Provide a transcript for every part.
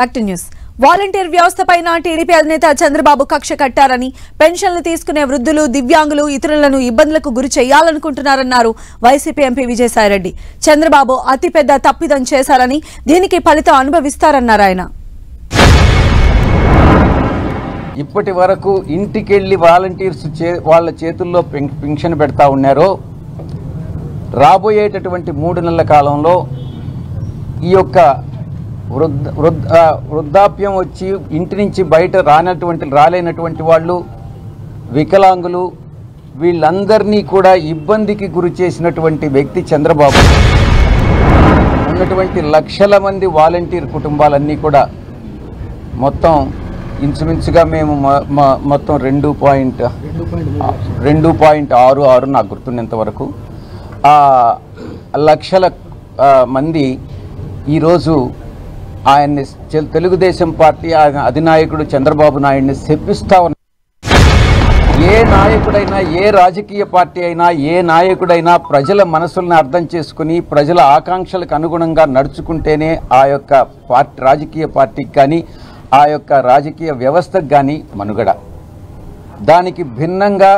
Active news volunteer వ్యవస్థపైన TDP అధినేత చంద్రబాబు కక్ష కట్టారని పెన్షన్లు తీసుకునే వృద్ధులు దివ్యాంగులు ఇతరులను ఇబ్బందులకు గురి చేయాలనుకుంటున్నారన్నారు వైసీపీ ఎంపీ విజయసాయిరెడ్డి. చంద్రబాబు అతిపెద్ద తప్పిదం చేశారని దీనికి ఫలితం అనుభవిస్తారన్నారు ఆయన. ఇప్పటి వరకు ఇంటికెళ్లి వాలంటీర్స్ వాళ్ళ చేతుల్లో పెన్షన్ పెడతా ఉన్నారు. రాబోయేటటువంటి 3 నెలల కాలంలో ఈ యొక్క వృద్ధాప్యం వచ్చి ఇంటి నుంచి బయట రాలేనటువంటి వాళ్ళు, వికలాంగులు, వీళ్ళందరినీ కూడా ఇబ్బందికి గురి చేసినటువంటి వ్యక్తి చంద్రబాబు. ఉన్నటువంటి లక్షల మంది వాలంటీర్ కుటుంబాలన్నీ కూడా మొత్తం ఇంచుమించుగా మేము మొత్తం 2.66 నాకు గుర్తున్నంత వరకు లక్షల మంది ఈరోజు ఆయన్ని తెలుగుదేశం పార్టీ అధినాయకుడు చంద్రబాబు నాయుడిని శపిస్తా ఉన్నారు. ఏ నాయకుడైనా, ఏ రాజకీయ పార్టీ అయినా, ఏ నాయకుడైనా ప్రజల మనసులను అర్థం చేసుకుని ప్రజల ఆకాంక్షలకు అనుగుణంగా నడుచుకుంటేనే ఆ యొక్క రాజకీయ పార్టీకి కానీ ఆ యొక్క రాజకీయ వ్యవస్థకు కానీ మనుగడ. దానికి భిన్నంగా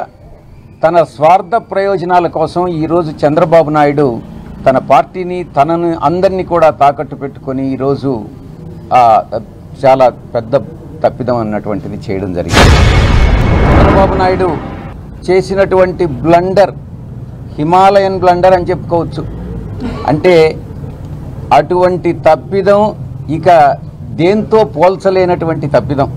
తన స్వార్థ ప్రయోజనాల కోసం ఈరోజు చంద్రబాబు నాయుడు తన పార్టీని, తనను అందరినీ కూడా తాకట్టు పెట్టుకొని ఈరోజు చాలా పెద్ద తప్పిదం అన్నటువంటిది చేయడం జరిగింది. చంద్రబాబు నాయుడు చేసినటువంటి బ్లండర్ హిమాలయన్ బ్లండర్ అని చెప్పుకోవచ్చు. అంటే అటువంటి తప్పిదం ఇక దేంతో పోల్చలేనటువంటి తప్పిదం.